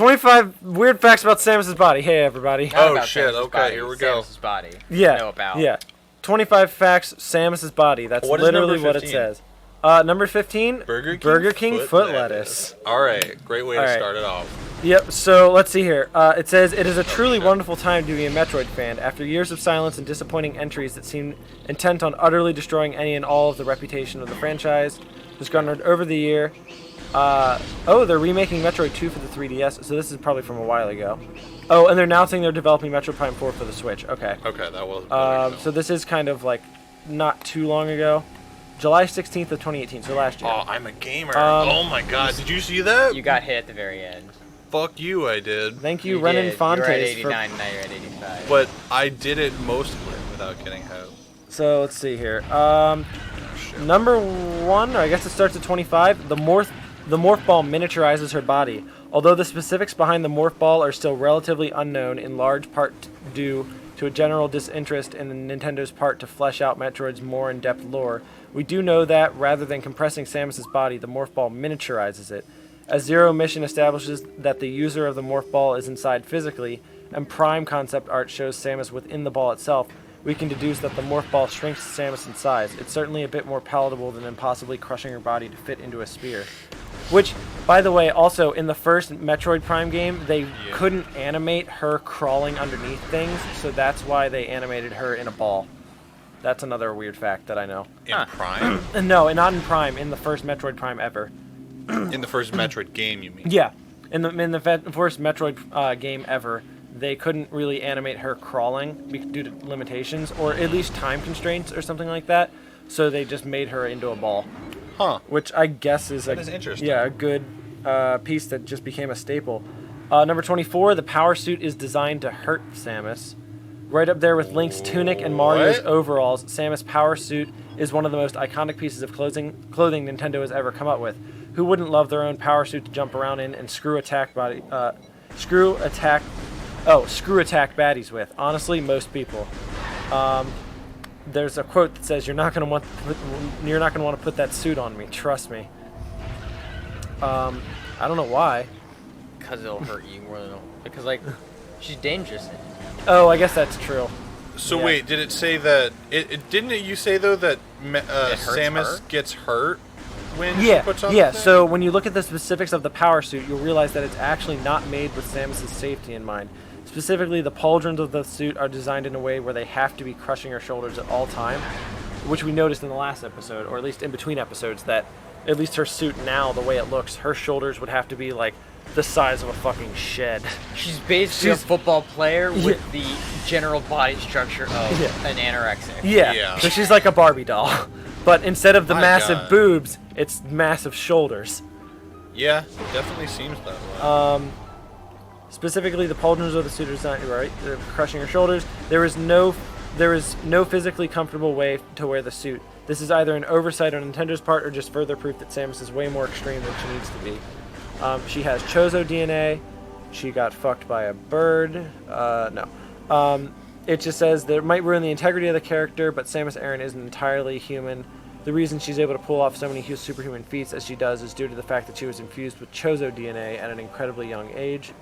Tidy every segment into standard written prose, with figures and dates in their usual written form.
25 weird facts about Samus's body. Hey, everybody. Not Oh, about shit, Samus's okay, body, here we go. Samus's body. Yeah. Know about. Yeah. 25 facts, Samus's body. That's What is literally number what it 15? says. Number 15, Burger King foot lettuce. All right, great way All to right. start it off. Yep, so let's see here. It says, it is a truly wonderful time to be a Metroid fan. After years of silence and disappointing entries that seem intent on utterly destroying any and all of the reputation of the franchise, was garnered over the year. They're remaking Metroid 2 for the 3DS, so this is probably from a while ago. Oh, and they're announcing they're developing Metroid Prime 4 for the Switch. Okay. Okay, that was. So this is kind of like not too long ago. July 16th of 2018, so last year. Oh, I'm a gamer. Oh my god, did you see that? You got hit at the very end. Fuck you, I did. Thank you, Renan did. Fontes. You were at 89, now you're at 85. But I did it mostly without getting hit. So let's see here. Number 1, or I guess it starts at 25. The morph ball miniaturizes her body. Although the specifics behind the morph ball are still relatively unknown, in large part due to a general disinterest in Nintendo's part to flesh out Metroid's more in-depth lore, we do know that, rather than compressing Samus's body, the morph ball miniaturizes it. As Zero Mission establishes that the user of the morph ball is inside physically, and Prime concept art shows Samus within the ball itself, we can deduce that the morph ball shrinks Samus in size. It's certainly a bit more palatable than impossibly crushing her body to fit into a sphere. Which, by the way, also in the first Metroid Prime game, they couldn't animate her crawling underneath things, so that's why they animated her in a ball. That's another weird fact that I know. In Prime? No, not in Prime, in the first Metroid Prime ever. In the first Metroid game, you mean? Yeah, in the first Metroid game ever, they couldn't really animate her crawling due to limitations, or at least time constraints or something like that. So they just made her into a ball. Huh. Which I guess is interesting. Yeah, a good piece that just became a staple. Number 24, the power suit is designed to hurt Samus. Right up there with Link's tunic and Mario's overalls, Samus' power suit is one of the most iconic pieces of clothing Nintendo has ever come up with. Who wouldn't love their own power suit to jump around in and screw attack baddies with? Honestly, most people. There's a quote that says, "You're not gonna want to put that suit on me. Trust me." I don't know why. Because it'll hurt you more than because she's dangerous. Oh, I guess that's true. So Yeah. wait, did it say that? Didn't you say though that Samus her? gets hurt when she puts on? Yeah. the thing? So when you look at the specifics of the power suit, you'll realize that it's actually not made with Samus's safety in mind. Specifically, the pauldrons of the suit are designed in a way where they have to be crushing her shoulders at all time, which we noticed in the last episode, or at least in between episodes, that at least her suit now, the way it looks, her shoulders would have to be like the size of a fucking shed. She's basically a football player with the general body structure of an anorexic. Yeah. So she's like a Barbie doll. But instead of the My massive God. boobs, it's massive shoulders. Yeah, it definitely seems that way. Specifically, the pauldrons of the suit are designed, right? They're crushing her shoulders. There is no physically comfortable way to wear the suit. This is either an oversight on Nintendo's part or just further proof that Samus is way more extreme than she needs to be. She has Chozo DNA. She got fucked by a bird. No. It just says that it might ruin the integrity of the character, but Samus Aran isn't entirely human. The reason she's able to pull off so many superhuman feats as she does is due to the fact that she was infused with Chozo DNA at an incredibly young age.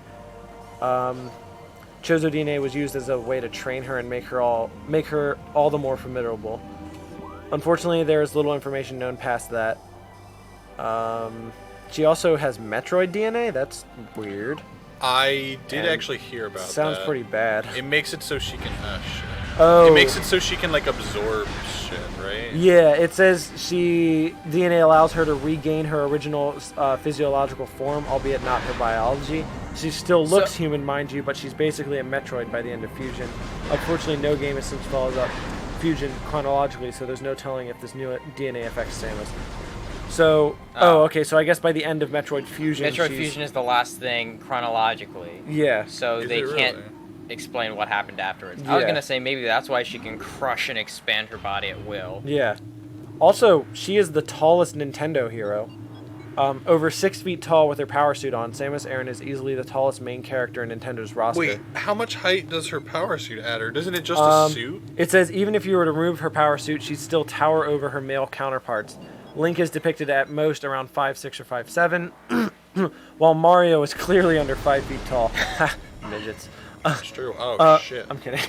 Chozo DNA was used as a way to train her and make her all the more formidable. Unfortunately, there is little information known past that. She also has Metroid DNA. That's weird. I did And actually hear about that. Sounds pretty bad. It makes it so she can. Shit. Oh. It makes it so she can like absorb shit, right? Yeah, it says DNA allows her to regain her original physiological form, albeit not her biology. She still looks human, mind you, but she's basically a Metroid by the end of Fusion. Unfortunately, no game has since followed up Fusion chronologically, so there's no telling if this new DNA affects Samus. So, okay, so I guess by the end of Metroid Fusion, Fusion is the last thing chronologically. Yeah. So they can't explain what happened afterwards. I was gonna say maybe that's why she can crush and expand her body at will. Yeah. Also, she is the tallest Nintendo hero. Over 6 feet tall with her power suit on, Samus Aran is easily the tallest main character in Nintendo's roster. Wait, how much height does her power suit add her? Isn't it just a suit? It says even if you were to remove her power suit, she'd still tower over her male counterparts. Link is depicted at most around 5'6" or 5'7", while Mario is clearly under 5 feet tall. Midgets. That's true. Oh, shit. I'm kidding.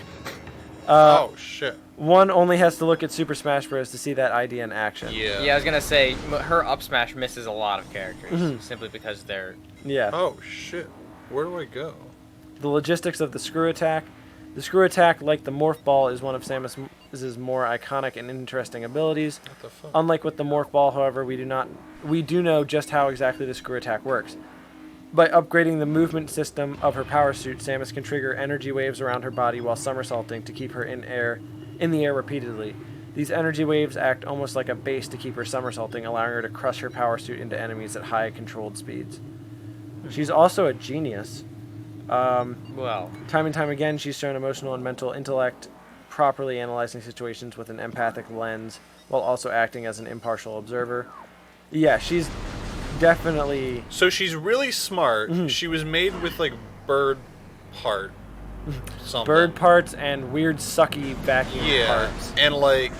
Oh, shit. One only has to look at Super Smash Bros. To see that idea in action. Yeah. Yeah, I was gonna say her up smash misses a lot of characters simply because they're. Yeah. Oh, shit. Where do I go? The logistics of the screw attack. The screw attack, like the morph ball, is one of Samus's more iconic and interesting abilities. What the fuck? Unlike with the morph ball, however, we do know just how exactly the screw attack works. By upgrading the movement system of her power suit, Samus can trigger energy waves around her body while somersaulting to keep her in the air repeatedly. These energy waves act almost like a base to keep her somersaulting, allowing her to crush her power suit into enemies at high controlled speeds. She's also a genius. Well. Time and time again, she's shown emotional and mental intellect, properly analyzing situations with an empathic lens, while also acting as an impartial observer. Yeah, she's definitely... So she's really smart. Mm-hmm. She was made with, like, bird part. Something. Bird parts and weird sucky vacuum Yeah. parts. And, like...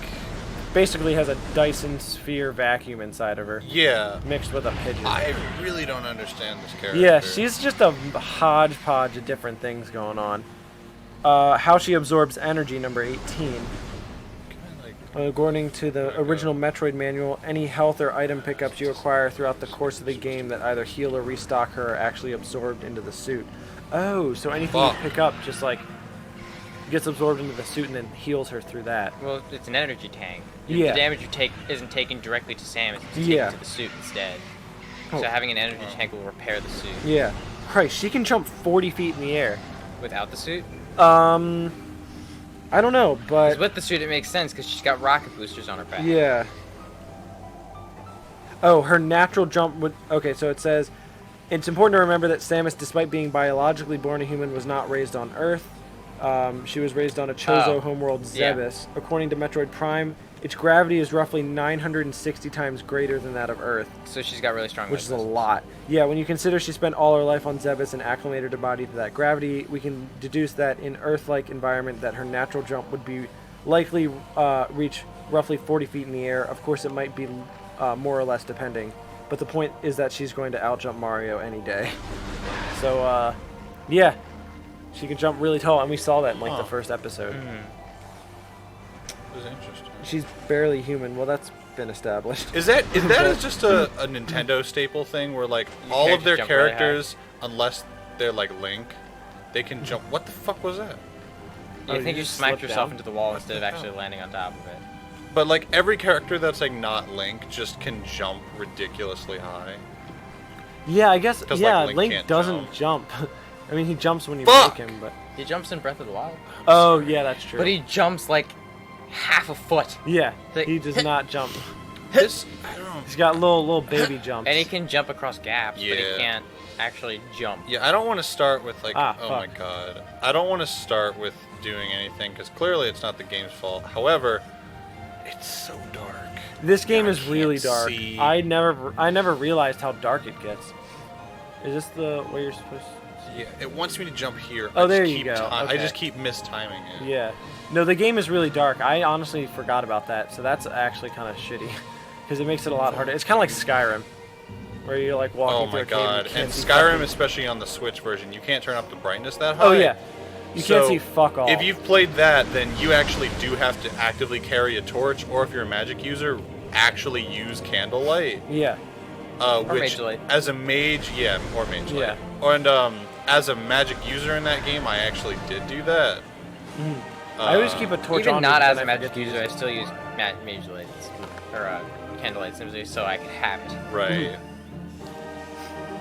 Basically has a Dyson sphere vacuum inside of her, Yeah. mixed with a pigeon. I really don't understand this character. Yeah, she's just a hodgepodge of different things going on. How she absorbs energy, number 18. Can I, like... According to the original Metroid manual, any health or item pickups you acquire throughout the course of the game that either heal or restock her are actually absorbed into the suit. Oh, so anything you pick up just like gets absorbed into the suit and then heals her through that. Well, it's an energy tank. Yeah. The damage you take isn't taken directly to Samus, it's taken Yeah. to the suit instead. Oh. So having an energy tank will repair the suit. Yeah. Christ, she can jump 40 feet in the air. Without the suit? I don't know, 'Cause but... with the suit it makes sense because she's got rocket boosters on her back. Yeah. Oh, her natural jump would... Okay, so it says... It's important to remember that Samus, despite being biologically born a human, was not raised on Earth. She was raised on a Chozo homeworld, Zebes. Yeah. According to Metroid Prime, its gravity is roughly 960 times greater than that of Earth. So she's got really strong Which is a weapons. lot. Yeah, when you consider she spent all her life on Zebes and acclimated her body to that gravity, we can deduce that in Earth-like environment that her natural jump would be likely reach roughly 40 feet in the air. Of course, it might be more or less depending. But the point is that she's going to outjump Mario any day. So, yeah. She can jump really tall, and we saw that in, like, the first episode. That was interesting. She's barely human. Well, that's been established. Is that just a Nintendo staple thing where, like, all of their jump really characters, unless they're, like, Link, they can jump... What the fuck was that? I think you just smacked slipped yourself down? into the wall What instead the of actually hell? landing on top of it. But, like, every character that's, like, not Link just can jump ridiculously high. Yeah, I guess, 'Cause, yeah, like, Link can't doesn't jump. I mean, he jumps when you Fuck! make him, but... He jumps in Breath of the Wild. Oh, yeah, that's true. But he jumps like half a foot. Yeah, Like- he does not jump. This... I don't know. He's got little baby jumps. And he can jump across gaps, but he Yeah. can't actually jump. Yeah, I don't want to start with, like... Ah, oh, my fuck. God. I don't want to start with doing anything, because clearly it's not the game's fault. However, it's so dark. This game I is really can't dark. see. I never realized how dark it gets. Is this the way you're supposed to... Yeah, it wants me to jump here. Oh, I just there you keep go. I Okay. just keep mistiming it. Yeah. No, the game is really dark. I honestly forgot about that, so that's actually kind of shitty. Because it makes it a lot harder. It's kind of like Skyrim, where you're like walking Oh through my a cave and God! you can't And see Skyrim, fucking- especially on the Switch version, you can't turn up the brightness that high. Oh, yeah. You can't So, see fuck all. If you've played that, then you actually do have to actively carry a torch, or if you're a magic user, actually use candlelight. Yeah. Which, Mage Light. as a mage, yeah, or mage Yeah. light. And as a magic user in that game, I actually did do that. I always keep a torch Even on. not me, as but a I magic forget to user, I use it. still use mage lights or candlelight simply so I can have it. Right.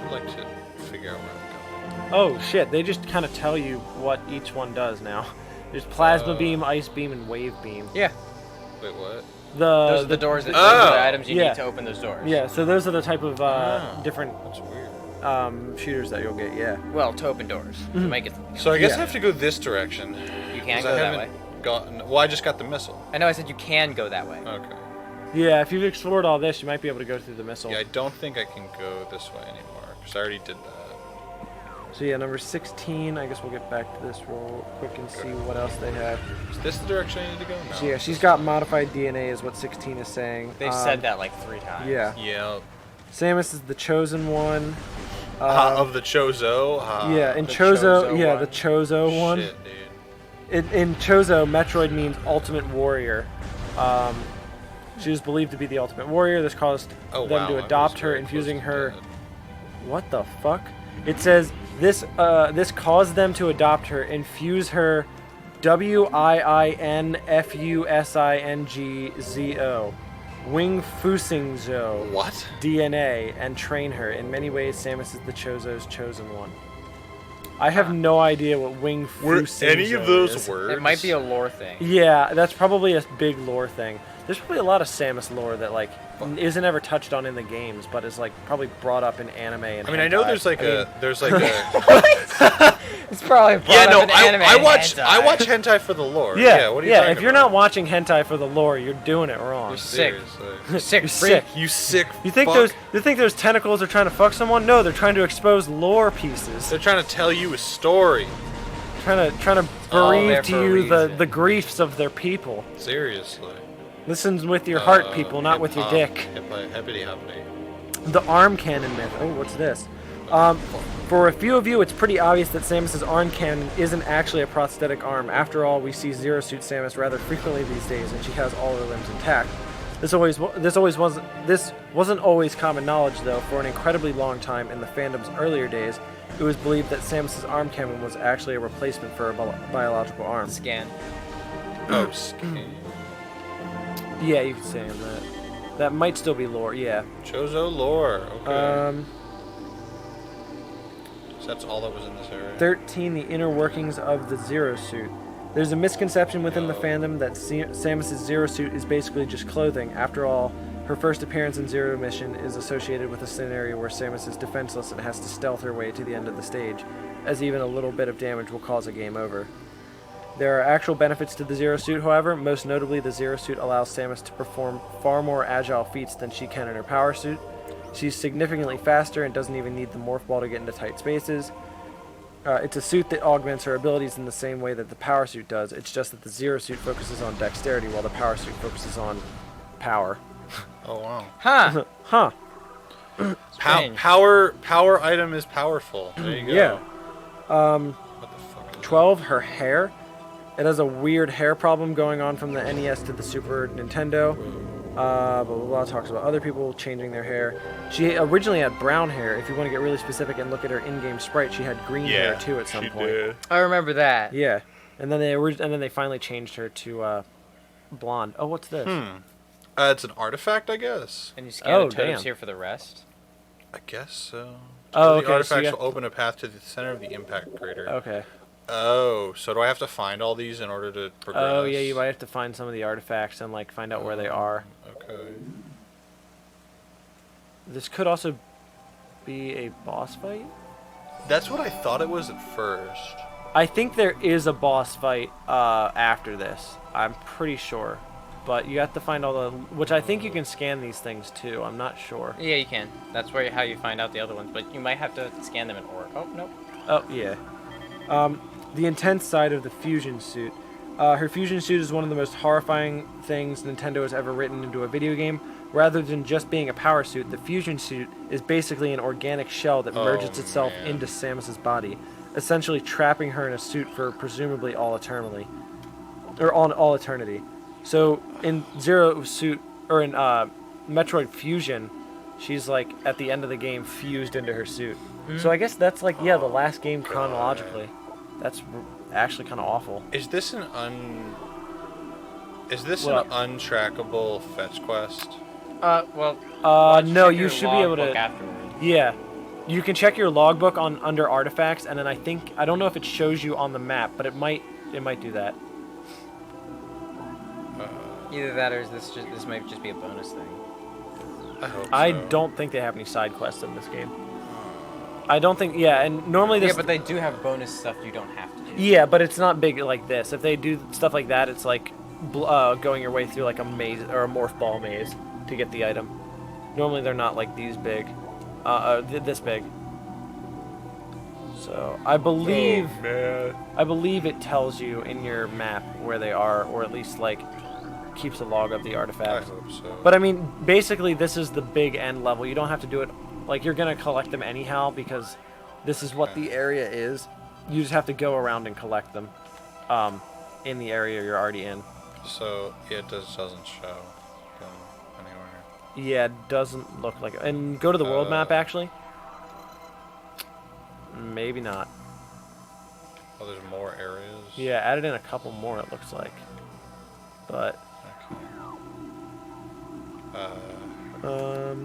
I'd like to figure out where I'm going. Oh shit! They just kind of tell you what each one does now. There's plasma beam, ice beam, and wave beam. Yeah, Wait, what? those are the doors. Those are the items you yeah. need to open those doors. Yeah, so those are the type of different That's weird. shooters that you'll get. Yeah. Well, to open doors. To make it. So I guess Yeah. I have to go this direction. You can't 'cause go I that way. haven't gotten. Well, I just got the missile. I know. I said you can go that way. Okay. Yeah, if you've explored all this, you might be able to go through the missile. Yeah, I don't think I can go this way anymore because I already did that. So yeah, number 16. I guess we'll get back to this real quick and see what else they have. Is this the direction I need to go? No. So yeah, she's got modified DNA, is what 16 is saying. They've said that like 3 times. Yeah. Yeah. Samus is the chosen one. Of the Chozo. Yeah, in the Chozo, Chozo yeah, one. the Chozo one. Shit, dude. In Chozo, Metroid means ultimate warrior. She was believed to be the ultimate warrior. This caused Oh, them wow, to I was adopt her, very infusing close to her. dead. What the fuck? It says this caused them to adopt her, infuse her WIINFUSINGZO, Wing Fusingzo What? DNA, and train her. In many ways, Samus is the Chozo's chosen one. I have no idea what Wing Were Fusingzo any of those is. words? It might be a lore thing. Yeah, that's probably a big lore thing. There's probably a lot of Samus lore that like isn't ever touched on in the games, but is like probably brought up in anime and. I mean, I know hentai. there's like I mean, there's like a. It's probably brought Yeah, no, up in anime I and watch hentai. hentai for the lore. Yeah, what are you talking if you're about? not watching hentai for the lore, you're doing it wrong. You're sick. Seriously. You're sick. You're freak. sick. You sick. You think fuck. those tentacles are trying to fuck someone? No, they're trying to expose lore pieces. They're trying to tell you a story. Trying to all there bereave to for a you reason. the griefs of their people. Seriously. Listen with your heart, people, not with your dick. Hippity hoppity. The arm cannon myth. Oh, what's this? For a few of you, it's pretty obvious that Samus's arm cannon isn't actually a prosthetic arm. After all, we see Zero Suit Samus rather frequently these days, and she has all her limbs intact. This wasn't always common knowledge, though. For an incredibly long time in the fandom's earlier days, it was believed that Samus's arm cannon was actually a replacement for a biological arm. Scan. Oh, skin. Yeah, you could say that. That might still be lore. Yeah. Chozo lore. Okay. Um. So that's all that was in this area. 13. The inner workings of the Zero Suit. There's a misconception within the fandom that Samus's Zero Suit is basically just clothing. After all, her first appearance in Zero Mission is associated with a scenario where Samus is defenseless and has to stealth her way to the end of the stage, as even a little bit of damage will cause a game over. There are actual benefits to the Zero Suit, however. Most notably, the Zero Suit allows Samus to perform far more agile feats than she can in her Power Suit. She's significantly faster and doesn't even need the Morph Ball to get into tight spaces. It's a suit that augments her abilities in the same way that the Power Suit does. It's just that the Zero Suit focuses on dexterity while the Power Suit focuses on power. Oh wow. Huh. Huh. Strange. Power item is powerful. There you go. Yeah. What the fuck? Is 12. Her hair. It has a weird hair problem going on from the NES to the Super Nintendo. Blah, blah, blah. Talks about other people changing their hair. She originally had brown hair. If you want to get really specific and look at her in-game sprite, she had green hair too at some she point. did. I remember that. Yeah, and then they finally changed her to blonde. Oh, what's this? It's an artifact, I guess. And you scan Oh, the totems damn. here for the rest. I guess so. Oh, The okay, so artifacts you will open a path to the center of the impact crater. Okay. Oh, so do I have to find all these in order to progress? Oh yeah, you might have to find some of the artifacts and like find out where they are. Okay. This could also be a boss fight. That's what I thought it was at first. I think there is a boss fight after this. I'm pretty sure, but you have to find all the. Which I think you can scan these things too. I'm not sure. Yeah, you can. That's how you find out the other ones, but you might have to scan them in Orc. Oh, nope. Oh yeah. The intense side of the fusion suit. Her fusion suit is one of the most horrifying things Nintendo has ever written into a video game. Rather than just being a power suit, the fusion suit is basically an organic shell that merges itself man. into Samus's body, essentially trapping her in a suit for presumably all eternity. So in Zero Suit, or in Metroid Fusion, she's like at the end of the game fused into her suit. So I guess that's like the last game chronologically. That's actually kind of awful. Is this an What? untrackable fetch quest? Well. No, check you your should be able logbook to. afterward. Yeah, you can check your logbook under artifacts, and then I don't know if it shows you on the map, but it might do that. Either that or this might just be a bonus thing. I hope so. I don't think they have any side quests in this game. I don't think. Yeah, and normally this. Yeah, but they do have bonus stuff you don't have to do. Yeah, but it's not big like this. If they do stuff like that, it's like going your way through like a maze or a morph ball maze to get the item. Normally they're not like these big, this big. So I believe it tells you in your map where they are, or at least like keeps a log of the I artifacts. hope so. But I mean, basically this is the big end level. You don't have to do it Like, you're going to collect them anyhow because this is what the area is. You just have to go around and collect them in the area you're already in. So, it doesn't show anywhere. Yeah, it doesn't look like it. And go to the world map, actually. Maybe not. Oh, there's more areas? Yeah, added in a couple more, it looks like. But... Okay.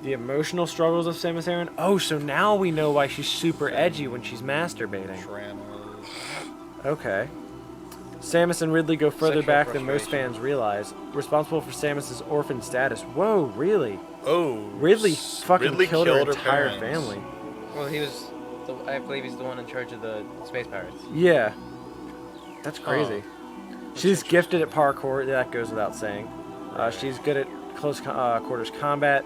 The emotional struggles of Samus Aran. Oh, so now we know why she's super edgy when she's masturbating. Okay. Samus and Ridley go further Sexual back than most frustration. fans realize. Responsible for Samus's orphan status. Whoa, really? Oh. Ridley fucking killed her entire parents. family. Well, he was. I believe he's the one in charge of the space pirates. Yeah. That's crazy. She's gifted at parkour. That goes without saying. She's good at close quarters combat.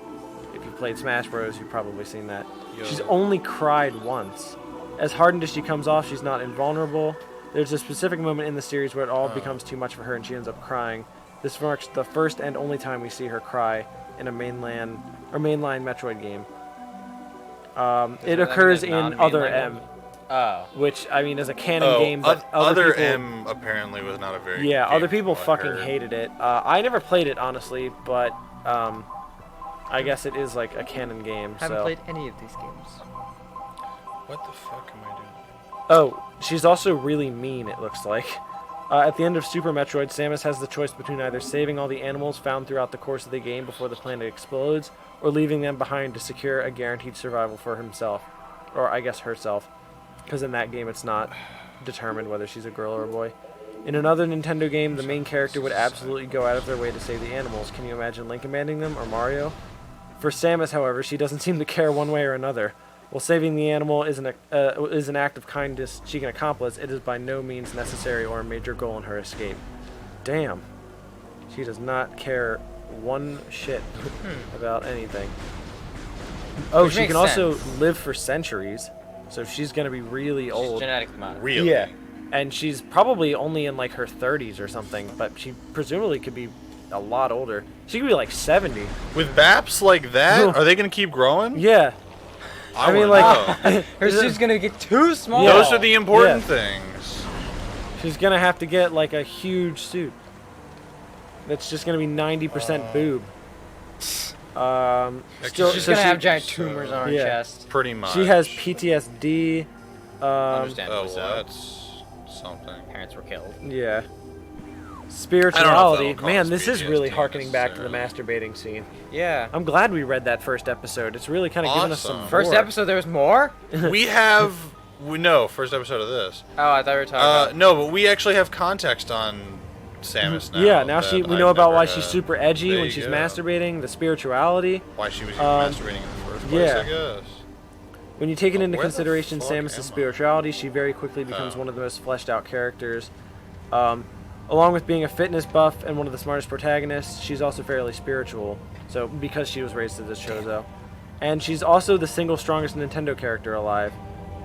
If you've played Smash Bros, you've probably seen that. Yo. She's only cried once. As hardened as she comes off, she's not invulnerable. There's a specific moment in the series where it all becomes too much for her and she ends up crying. This marks the first and only time we see her cry in a mainline Metroid game. It occurs in Other M, which, I mean, is a canon game, but Other people, M apparently was not a very yeah, good other game people from what I fucking heard. hated it. I never played it, honestly, but I guess it is like a canon game. Haven't so. played any of these games. What the fuck am I doing? Oh, she's also really mean, it looks like. At the end of Super Metroid, Samus has the choice between either saving all the animals found throughout the course of the game before the planet explodes, or leaving them behind to secure a guaranteed survival for himself. Or, I guess, herself. Because in that game, it's not determined whether she's a girl or a boy. In another Nintendo game, the main character would absolutely go out of their way to save the animals. Can you imagine Link commanding them, or Mario? For Samus, however, she doesn't seem to care one way or another. While saving the animal is an act of kindness she can accomplish, it is by no means necessary or a major goal in her escape. Damn. She does not care one shit about anything. Oh, Which she makes can also sense. live for centuries, so she's gonna be really She's old. genetic modified. Really? Yeah, and she's probably only in like her 30s or something, but she presumably could be a lot older. She could be like 70. With BAPs like that, are they going to keep growing? Yeah. I mean, wanna like, know. Her suit's gonna get too small. Yeah. Those are the important Yeah. things. She's gonna have to get like a huge suit. That's just gonna be 90% boob. Still, She's so gonna she- have giant tumors on her Yeah. chest. Pretty much. She has PTSD. Understandably Oh, so. well, that's something. Parents were killed. Yeah. I Spirituality. don't know if Man, that'll this cause is really PTSD harkening back to the necessarily. masturbating scene. Yeah. I'm glad we read that first episode. It's really kind of given us some Awesome. First more. episode, there was more? We have... first episode of this. Oh, I thought we were talking about... No, but we actually have context on Samus now. Yeah, now that we I've know about never why she's had. super edgy There when you she's go. masturbating, the spirituality. Why she was even masturbating in the first place, yeah. I guess. When you take it into Where the consideration fuck am Samus' I? spirituality, she very quickly becomes Oh. one of the most fleshed out characters. Along with being a fitness buff and one of the smartest protagonists, she's also fairly spiritual. So, because she was raised to this Chozo. And she's also the single strongest Nintendo character alive.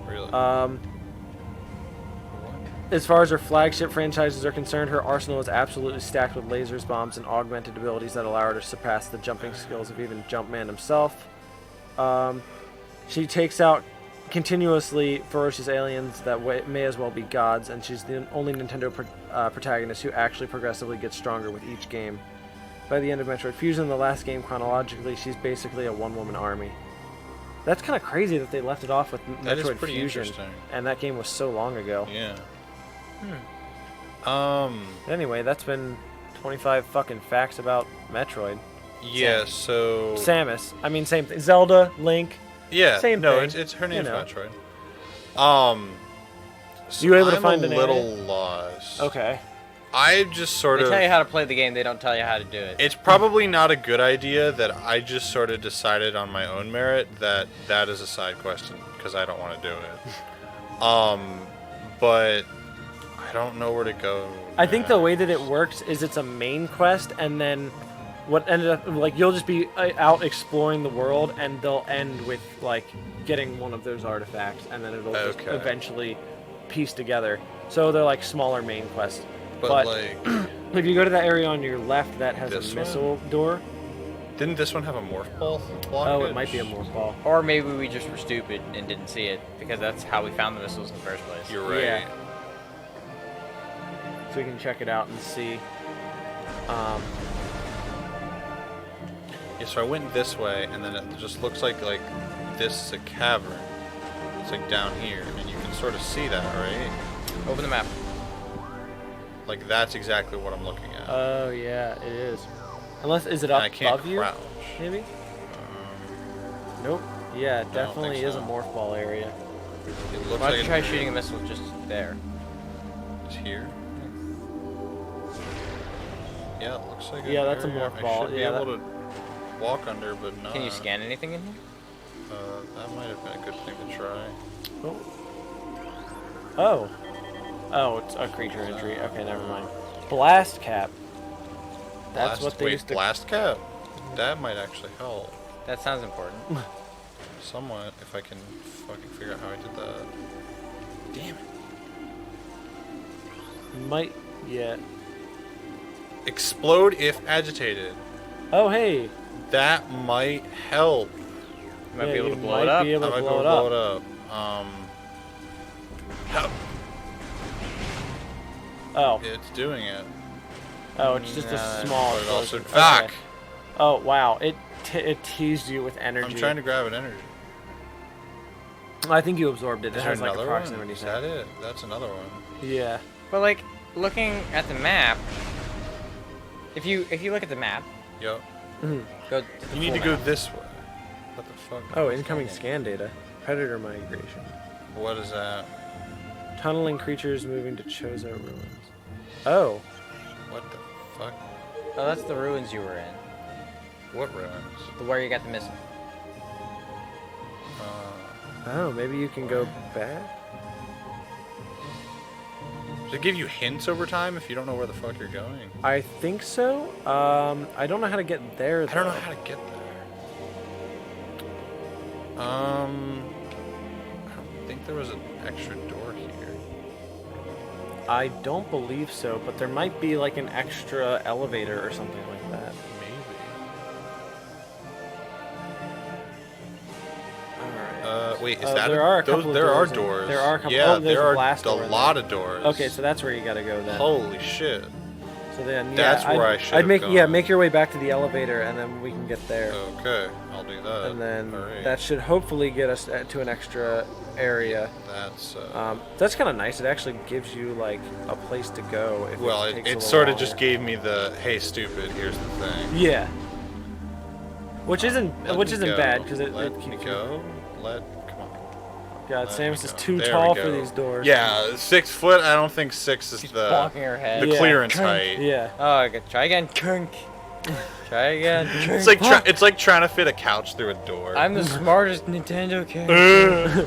Really? As far as her flagship franchises are concerned, her arsenal is absolutely stacked with lasers, bombs, and augmented abilities that allow her to surpass the jumping skills of even Jumpman himself. She takes out continuously ferocious aliens that may as well be gods, and she's the only Nintendo protagonist who actually progressively gets stronger with each game. By the end of Metroid Fusion, the last game chronologically, she's basically a one-woman army. That's kind of crazy that they left it off with That is Metroid pretty Fusion, interesting. and that game was so long ago. Yeah. Anyway, that's been 25 fucking facts about Metroid. Yeah, so... Samus. I mean, same thing. Zelda, Link. Yeah, Same no, thing, it's her you name's know. Metroid. So You able to I'm find a an A? little lost. Okay. I just sort They of... tell you how to play the game, they don't tell you how to do it. It's probably not a good idea that I just sort of decided on my own merit that that is a side question because I don't want to do it. But I don't know where to go. I think the way that it works is it's a main quest, and then what ended up, like, you'll just be out exploring the world, and they'll end with, like, getting one of those artifacts, and then it'll just Okay. eventually piece together. So they're, like, smaller main quests. But like, If you go to that area on your left, that has This a one? missile door. Didn't this one have a morph ball blockage? Oh, it might be a morph ball. Or maybe we just were stupid and didn't see it because that's how we found the missiles in the first place. You're right. Yeah. So we can check it out and see. Yeah, so I went this way, and then it just looks like this is a cavern. It's like down here, and you can sort of see that, right? Open the map. Like that's exactly what I'm looking at. Oh yeah, it is. Unless is it up I can't above you? crouch. Maybe. Nope. Yeah, it I don't definitely think is a so. morph ball area. It looks Why don't like you try shooting a missile just there? It's here. Yeah, it looks like. Yeah, that's a area morph I ball. should be Yeah, able to walk under, but not. Can you scan anything in here? That might have been a good thing to try. Oh. Oh. Oh, it's a creature entry. Okay, never mind. Blast cap. That's what they used to. Blast cap. That might actually help. That sounds important. Somewhat, if I can fucking figure out how I did that. Damn it. Might. Yeah. Explode if agitated. Oh hey. That might help. You might Yeah, be able you to blow might it up. be able I to might blow go it blow up. it up. Help. Oh. It's doing it. Oh, it's just a Nah, small. But it also explosion. fuck. Okay. Oh wow! It teased you with energy. I'm trying to grab an energy. I think you absorbed it. It Is there has like a another proximity one? Is thing. that it? That's another one. Yeah. But like looking at the map, if you look at the map, Yep. go. To the You need to full go map. this way. What the fuck? Oh, incoming scan data. Predator migration. What is that? Tunneling creatures moving to Chozo ruins. Oh. What the fuck? Oh, that's the ruins you were in. What ruins? The where you got the missile. Oh, maybe you can go back? Does it give you hints over time if you don't know where the fuck you're going? I think so. I don't know how to get there, though. I don't know how to get there. I don't think there was an extra door here. I don't believe so, but there might be like an extra elevator or something like that. Maybe. Alright. Wait, is that there are a those, couple of there are doors in- doors. there are a couple- Yeah, oh, there's there a are blast door a in lot there. of doors. Okay, so that's where you gotta go then. Holy shit. So then, yeah, That's where I should've I'd make gone. make your way back to the elevator, and then we can get there. Okay, I'll do that. And then Alright. that should hopefully get us to an extra area. That's Kind of nice. It actually gives you like a place to go. If well, it, takes a it little sort of longer. just gave me the hey stupid, here's the thing. Yeah. Which isn't Let me go. bad because it let keeps me you- go. Come on. God, Let Samus me is go. too There tall we for go. these doors. Yeah, 6 foot. I don't think 6 is She's the blocking her head. the Yeah. clearance height. Yeah. Oh, I got try again. Kunk. Try again. It's like it's like trying to fit a couch through a door. I'm the smartest Nintendo character.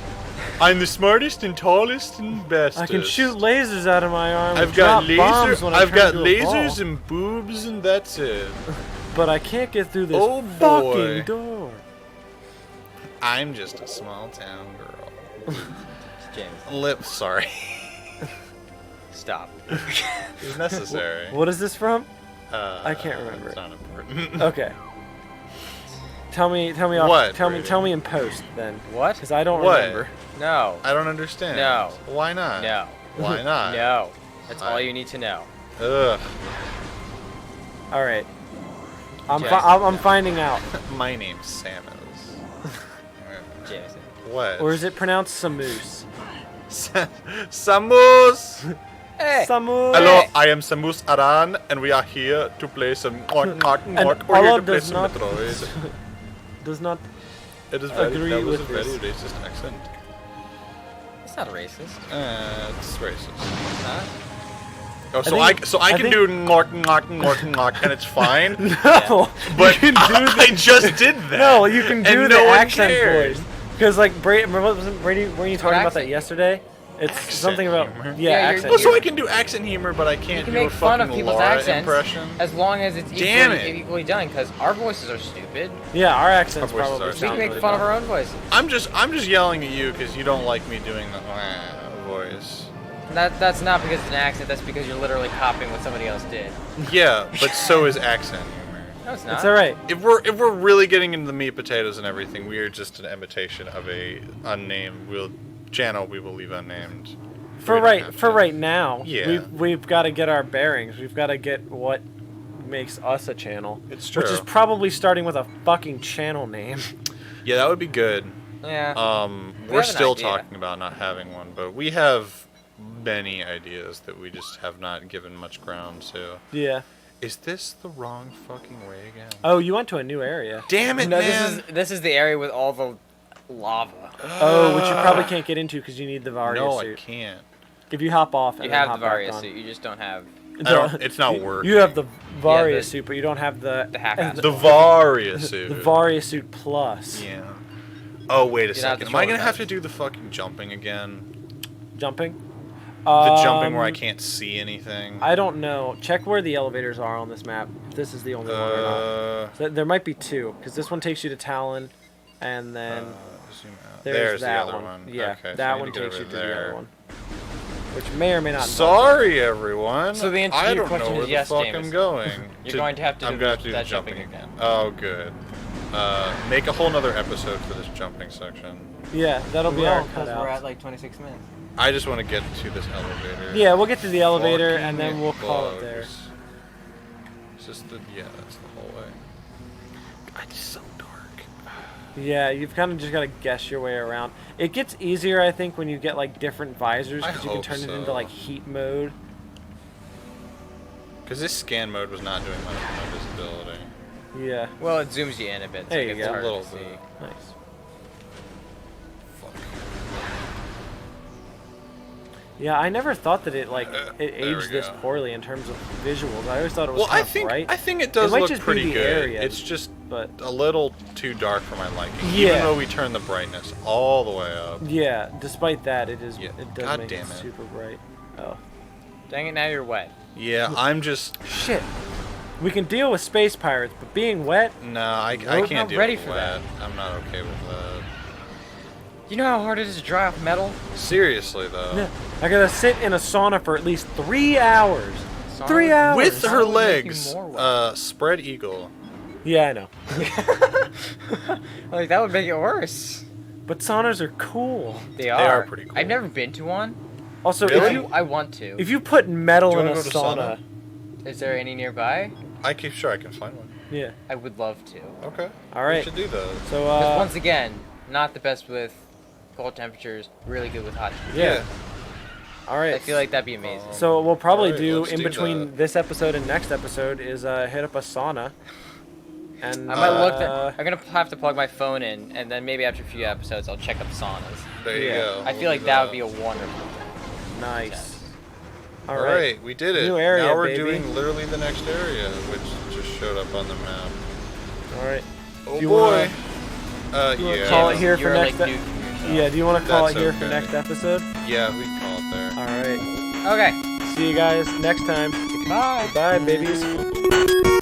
I'm the smartest and tallest and bestest. I can shoot lasers out of my arm. I've and got drop bombs lasers. when I I've turn got into a ball. lasers and boobs, and that's it. But I can't get through this Oh, fucking boy. door. I'm just a small town girl. James, Sorry. stop. It's necessary. What is this from? I can't remember. It's not important. Okay. Tell me off. What, Tell Brayden? me in post then, What? because I don't What? remember. No. I don't understand. No. Why not? No. Why not? No. That's all I- you need to know. Ugh. All right. I'm Jackson. I'm finding out. My name's Samus. Jameson. What? Or is it pronounced Samus? Samus! Hey. Samus. Hello, I am Samus Aran, and we are here to play some We're here Allah to play does some not- Metroid. Does not. It is very, agree that was a with very this. racist accent. It's not racist. It's racist. It's not. Oh, I so I can think- do and it's fine. No. But you can do I just did that. No, you can do and the no one accent cared. voice. Because like Brady, wasn't Brady, weren't you talking about that accent? yesterday? It's Accent something about humor? yeah, Yeah, you're- accent. Well, so you're- I can do accent humor, but I You can't can do a make fun of fucking people's Laura accents impression. as long as it's Damn equally, it. equally done, because our voices are stupid. Yeah, our accents Our voices probably are We sound can make really fun of dumb. our own voices. I'm just yelling at you because you don't like me doing the voice. That's not because it's an accent. That's because you're literally copying what somebody else did. Yeah, but so is accent humor. No, it's not. It's all right. If we're really getting into the meat potatoes and everything, we are just an imitation of a unnamed channel we will leave unnamed. For right now, Yeah. we've got to get our bearings. We've got to get what makes us a channel. It's true. Which is probably starting with a fucking channel name. Yeah, that would be good. Yeah. We're have an still idea. talking about not having one, but we have many ideas that we just have not given much ground to. Yeah. Is this the wrong fucking way again? Oh, you went to a new area. Damn it, No, man! this is the area with all the lava. Oh, which you probably can't get into because you need the Varia No, suit. I can't. If you hop off and You then have hop the back Varia on. suit. You just don't have It's not working. You have the Varia the- suit, but you don't have the half-ass. The Varia suit. the Varia suit plus. Yeah. Oh, wait a Get out second. the Am I gonna shoulder have to pads. do the fucking jumping again? Jumping. The jumping where I can't see anything? I don't know. Check where the elevators are on this map. If this is the only one or not. There might be two, because this one takes you to Talon, and then Zoom out. there's the that other one. Yeah, Okay, so I that need one to get takes you over to the there. other one, which may or may not. involve Sorry, everyone. So the answer to I your don't question know where is the yes, fuck James. I'm going. You're going to have to I'm do gonna have to do that the jumping jumping again. Oh, good. Make a whole nother episode for this jumping section. that. Yeah, that'll be our cutout. like 26 minutes. I just want to get to this elevator. Yeah, we'll get to the elevator Fucking and then we'll call it there. bugs. It's just yeah, that's the whole way. God, it's so dark. Yeah, you've kind of just got to guess your way around. It gets easier, I think, when you get like different visors I because you can hope turn it so. into like heat mode. Because this scan mode was not doing much for my visibility. Yeah, Well, it zooms you in a bit. So There it you gets go. harder A little to see. bit. nice. Fuck. Yeah, I never thought that it There we aged this go. poorly in terms of visuals. I always thought it was Well, kind I of think bright. I think it does might look just be pretty the good. area, It's just but a little too dark for my liking. Yeah. Even though we turn the brightness all the way up. yeah, despite that, it is. Yeah, It does God make damn it it. super bright. Oh Dang it! Now you're wet. Yeah, I'm just shit! We can deal with space pirates, but being wet. no, I We're can't not deal ready with for that. I'm not okay with that. You know how hard it is to dry off metal? Seriously though. Yeah, I gotta sit in a sauna for at least 3 hours. Sauna 3 hours. With That her would make you legs, more wet. spread eagle. Yeah, I know. Like that would make it worse. But saunas are cool. They are are pretty cool. I've never been to one. Also, Really? I want to. if you put metal Do you in a wanna go to sauna, Is there any nearby? I can sure I can find one. yeah. I would love to. Okay. All We right. should do those. So Because once again, not the best with cold temperatures. Really good with hot temperatures. yeah. All right. I feel like that'd be amazing. So what we'll probably Alright, do let's in do between that. this episode and next episode is hit up a sauna. And I might look. I'm gonna have to plug my phone in, and then maybe after a few episodes, I'll check up saunas. There you yeah. go. I We'll feel like do that would be a wonderful. nice. All All right. right, we did it. New area, now we're baby. doing literally the next area, which just showed up on the map. All right. Oh you boy. you wanna Yeah. call it here for You're next like e- nuking yourself. Yeah. Do you want to call That's it here for okay. next episode? Yeah, we can call it there. All right. Okay. See you guys next time. Bye. Bye, babies.